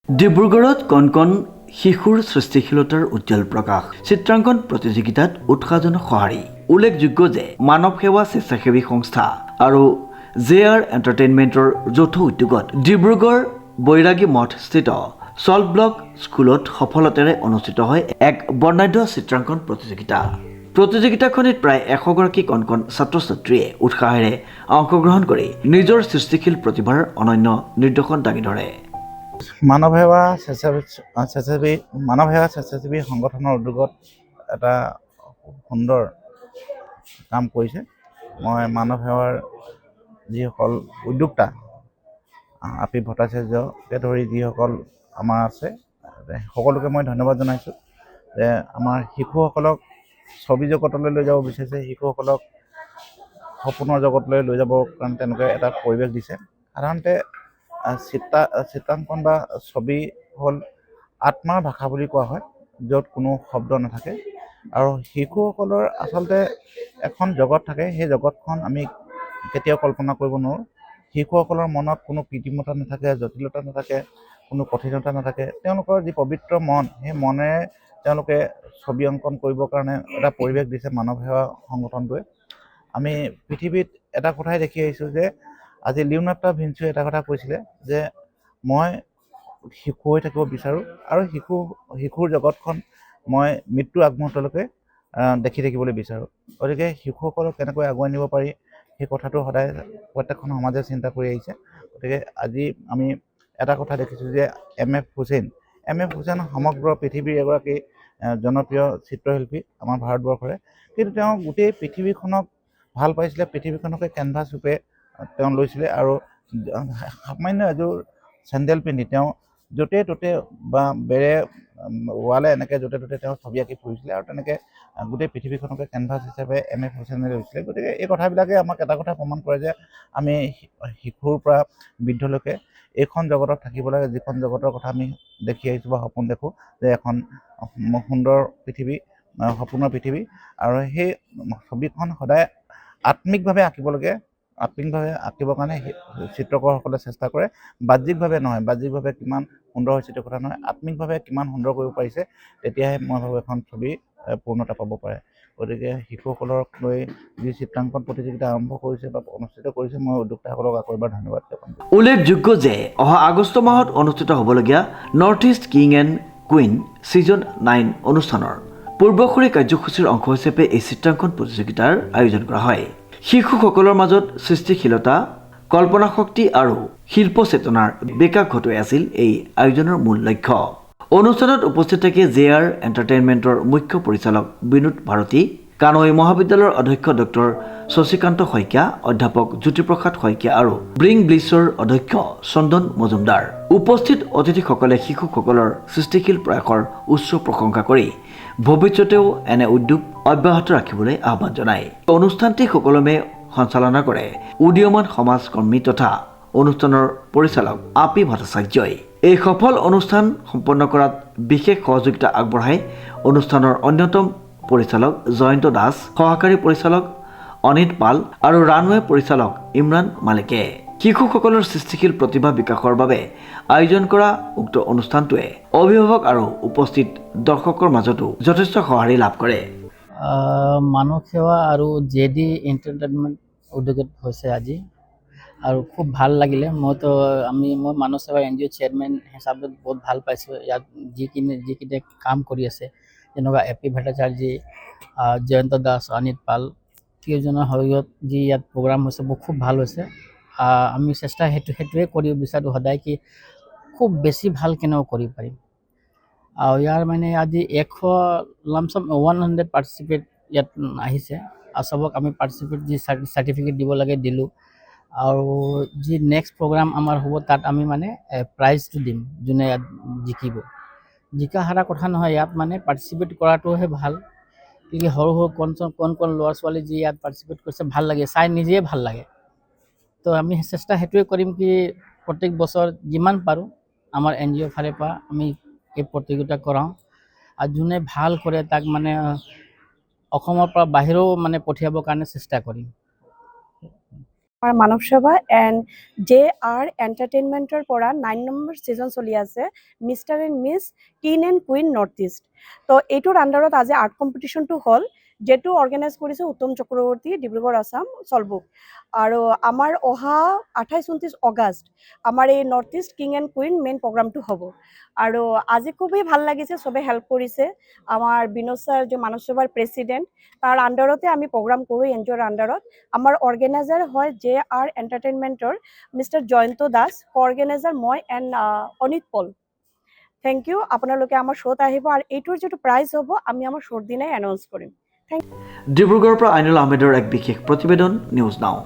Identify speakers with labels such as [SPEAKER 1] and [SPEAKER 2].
[SPEAKER 1] ডিব্ৰুগড়ত কণ শিশুৰ সৃষ্টিশীলতাৰ উজ্জ্বল প্ৰকাশ চিত্ৰাংকন প্ৰতিযোগিতাত উৎসাহজনক সঁহাৰি উল্লেখযোগ্য যে মানৱ সেৱা স্বেচ্ছাসেৱী সংস্থা আৰু জেআৰ এণ্টাৰটেইনমেণ্টৰ যৌথ উদ্যোগত ডিব্ৰুগড় বৈৰাগী মঠ স্থিত সল্ট ব্লক স্কুলত সফলতাৰে অনুষ্ঠিত হয় এক বৰ্ণাঢ্য চিত্ৰাংকন প্ৰতিযোগিতা। প্ৰতিযোগিতাখনিত প্ৰায় 100 গৰাকী কণ ছাত্ৰ ছাত্ৰীয়ে উৎসাহেৰে অংশগ্ৰহণ কৰি নিজৰ সৃষ্টিশীল প্ৰতিভাৰ অনন্য নিদৰ্শন দাঙি ধৰে।
[SPEAKER 2] মানৱ সেৱা স্বেচ্ছাসেৱী সংগঠনৰ উদ্যোগত এটা সুন্দৰ কাম কৰিছে। মই মানৱ সেৱাৰ যিসকল উদ্যোক্তা আপি ভট্টাচাৰ্যকে ধৰি যিসকল আমাৰ আছে সকলোকে মই ধন্যবাদ জনাইছোঁ যে আমাৰ শিশুসকলক ছবি জগতলৈ লৈ যাব বিচাৰিছে, শিশুসকলক সপোনৰ জগতলৈ লৈ যাবৰ কাৰণে তেওঁলোকে এটা পৰিৱেশ দিছে। সাধাৰণতে চিত্ৰাংকন বা ছবি হ'ল আত্মাৰ ভাষা বুলি কোৱা হয়, য'ত কোনো শব্দ নাথাকে আৰু শিশুসকলৰ আচলতে এখন জগত থাকে। সেই জগতখন আমি কেতিয়াও কল্পনা কৰিব নোৱাৰোঁ। শিশুসকলৰ মনত কোনো কৃত্ৰিমতা নাথাকে, জটিলতা নাথাকে, কোনো কঠিনতা নাথাকে। তেওঁলোকৰ যি পবিত্ৰ মন, সেই মনেৰে তেওঁলোকে ছবি অংকন কৰিবৰ কাৰণে এটা পৰিৱেশ দিছে মানৱ সেৱা সংগঠনটোৱে। আমি পৃথিৱীত এটা কথাই দেখি আহিছোঁ যে আজি লিওনাৰ্ডো ভিঞ্চিয়ে এটা কথা কৈছিলে যে মই শিশু হৈ থাকিব বিচাৰোঁ আৰু শিশুৰ জগতখন মই মৃত্যু আগমুহূৰ্তলৈকে দেখি থাকিবলৈ বিচাৰোঁ। গতিকে শিশুসকলক কেনেকৈ আগুৱাই নিব পাৰি সেই কথাটো সদায় প্ৰত্যেকখন সমাজে চিন্তা কৰি আহিছে। গতিকে আজি আমি এটা কথা দেখিছোঁ যে এম.এফ. হুছেইন সমগ্ৰ পৃথিৱীৰ এগৰাকী জনপ্ৰিয় চিত্ৰশিল্পী আমাৰ ভাৰতবৰ্ষৰে, কিন্তু তেওঁ গোটেই পৃথিৱীখনক ভাল পাইছিলে, পৃথিৱীখনকে কেনভাছ ৰূপে তেওঁ লৈছিলে আৰু সামান্য এযোৰ চেণ্ডেল পিন্ধি তেওঁ য'তে ত'তে বা বেৰে ৱালে এনেকৈ য'তে ত'তে তেওঁ ছবি আঁকি ফুৰিছিলে আৰু তেনেকৈ গোটেই পৃথিৱীখনকে কেনভাছ হিচাপে এম.এফ. হুছেইনে লৈছিলে। গতিকে এই কথাবিলাকে আমাক এটা কথা প্ৰমাণ কৰে যে আমি শিশুৰ পৰা বৃদ্ধলৈকে এইখন জগতত থাকিব লাগে, যিখন জগতৰ কথা আমি দেখি আহিছোঁ বা সপোন দেখোঁ যে এখন সুন্দৰ পৃথিৱী, সপোনৰ পৃথিৱী। আৰু সেই ছবিখন সদায় আত্মিকভাৱে আঁকিব লাগে। আত্মিকভাৱে আঁকিবৰ কাৰণে চিত্ৰকৰসকলে চেষ্টা কৰে, বাহ্যিকভাৱে নহয়। বাহ্যিকভাৱে কিমান সুন্দৰ হৈছে সেইটো কথা নহয়, আত্মিকভাৱে কিমান সুন্দৰ কৰিব পাৰিছে, তেতিয়াহে মই ভাবোঁ এখন ছবি পূৰ্ণতা পাব পাৰে। গতিকে শিশুসকলক লৈ যি চিত্ৰাংকন প্ৰতিযোগিতা আৰম্ভ কৰিছে বা অনুষ্ঠিত কৰিছে, মই উদ্যোক্তাসকলক আকৌ এবাৰ ধন্যবাদ জ্ঞাপন কৰিছোঁ।
[SPEAKER 1] উল্লেখযোগ্য যে অহা আগষ্ট মাহত অনুষ্ঠিত হ'বলগীয়া north east king and queen season 9 অনুষ্ঠানৰ পূৰ্বসূৰী কাৰ্যসূচীৰ অংশ হিচাপে এই চিত্ৰাংকন প্ৰতিযোগিতাৰ আয়োজন কৰা হয়। শিশুসকলৰ মাজত সৃষ্টিশীলতা, কল্পনা শক্তি আৰু শিল্প চেতনাৰ বিকাশ ঘটোৱাই আছিল এই আয়োজনৰ মূল লক্ষ্য। অনুষ্ঠানত উপস্থিত থাকে জেআৰ এণ্টাৰটেইনমেণ্টৰ মুখ্য পৰিচালক বিনোদ ভাৰতী, কানৈ মহাবিদ্যালয়ৰ অধ্যক্ষ ডক্টৰ শশীকান্ত শইকীয়া, অধ্যাপক জ্যোতিপ্ৰসাদ শইকীয়া আৰু ব্ৰিং ব্লিছৰ অধ্যক্ষ চন্দন মজুমদাৰ। উপস্থিত অতিথিসকলে শিশুসকলৰ সৃষ্টিশীল প্ৰয়াসৰ উচ্চ প্ৰশংসা কৰি ভৱিষ্যতেও এনে উদ্যোগ অব্যাহত ৰাখিবলৈ আহ্বান জনায়। অনুষ্ঠানটি সুকলমে সঞ্চালনা কৰে উদীয়মান সমাজ কৰ্মী তথা অনুষ্ঠানৰ পৰিচালক আপি ভট্টাচাৰ্যই। এই সফল অনুষ্ঠান সম্পন্ন কৰাত বিশেষ সহযোগিতা আগবঢ়ায় অনুষ্ঠানৰ অন্যতম পৰিচালক জয়ন্ত দাস, সহকাৰী পৰিচালক অনিত পাল আৰু ৰানৱে পৰিচালক ইমৰান মালিকে। শিশুসকলৰ সৃষ্টিশীল প্ৰতিভা বিকাশৰ বাবে আয়োজন কৰা উক্ত অনুষ্ঠানটোৱে অভিভাৱক আৰু উপস্থিত দৰ্শকৰ মাজতো যথেষ্ট সঁহাৰি লাভ কৰে।
[SPEAKER 3] মানৱ সেৱা আৰু জেডি এণ্টাৰটেইনমেণ্ট উদ্যোগত হৈছে আজি আৰু খুব ভাল লাগিলে। মই মানৱ সেৱা NGO চেয়াৰমেন হিচাপে বহুত ভাল পাইছোঁ। ইয়াত যিকেইটা কাম কৰি আছে, যেনেকুৱা আপি ভট্টাচাৰ্যী, জয়ন্ত দাস, অনিত পাল, কেইজনৰ সহায়ত যি ইয়াত প্ৰগ্ৰাম হৈছে খুব ভাল হৈছে। আমি চেষ্টা সেইটোৱে কৰিব বিচাৰোঁ সদায় কি খুব বেছি ভাল কেনেও কৰিব পাৰিম। আৰু ইয়াৰ মানে আজি 100 পাৰ্টিচিপেট ইয়াত আহিছে আৰু চবক আমি পাৰ্টিচিপেট যি চাৰ্টিফিকেট দিব লাগে দিলোঁ। আৰু যি নেক্সট প্ৰগ্ৰাম আমাৰ হ'ব তাত আমি মানে প্ৰাইজটো দিম যোনে ইয়াত জিকিব। জিকা হাৰা কথা নহয়, ইয়াত মানে পাৰ্টিচিপেট কৰাটোহে ভাল। কিন্তু সৰু কণ ল'ৰা ছোৱালী যি ইয়াত পাৰ্টিচিপেট কৰিছে ভাল লাগে, চাই নিজেই ভাল লাগে। তো আমি চেষ্টা সেইটোৱে কৰিম কি প্ৰত্যেক বছৰ যিমান পাৰোঁ আমাৰ NGO ফালৰ পৰা আমি এই প্ৰতিযোগিতা কৰাওঁ আৰু যোনে ভাল কৰে তাক মানে অসমৰ পৰা বাহিৰেও মানে পঠিয়াবৰ কাৰণে চেষ্টা কৰিম।
[SPEAKER 4] আমাৰ মানৱ সেৱা এণ্ড JR এণ্টাৰটেইনমেণ্টৰ পৰা 9 নম্বৰ ছিজন চলি আছে mister and miss king and queen north east. তো এইটোৰ আণ্ডাৰত আজি আৰ্ট কম্পিটিশ্যনটো হ'ল, যেটো অৰ্গেনাইজ কৰিছে উত্তম চক্ৰৱৰ্তী, ডিব্ৰুগড় আছাম, চলবুক। আৰু আমাৰ অহা 28-29 অগষ্ট আমাৰ এই north east king and queen main প্ৰগ্ৰামটো হ'ব। আৰু আজি খুবেই ভাল লাগিছে, চবে হেল্প কৰিছে। আমাৰ বিনোদ ছাৰ যে মানৱ সেৱাৰ প্ৰেচিডেণ্ট, তাৰ আণ্ডাৰতে আমি প্ৰগ্ৰাম কৰোঁ, এনজিঅ'ৰ আণ্ডাৰত। আমাৰ অৰ্গেনাইজাৰ হয় JR এণ্টাৰটেইনমেণ্টৰ মিষ্টাৰ জয়ন্ত দাস, অৰ্গেনাইজাৰ মই and Anit Pal. Thank you. আপোনালোকে আমাৰ শ্ব'ত আহিব, আৰু এইটোৰ যিটো প্ৰাইজ হ'ব আমি আমাৰ শ্ব'ৰ দিনাই এনাউন্স কৰিম।
[SPEAKER 1] ডিব্ৰুগড়ৰ পৰা আইনুল আহমেদৰ এক বিশেষ প্ৰতিবেদন, নিউজ নাও।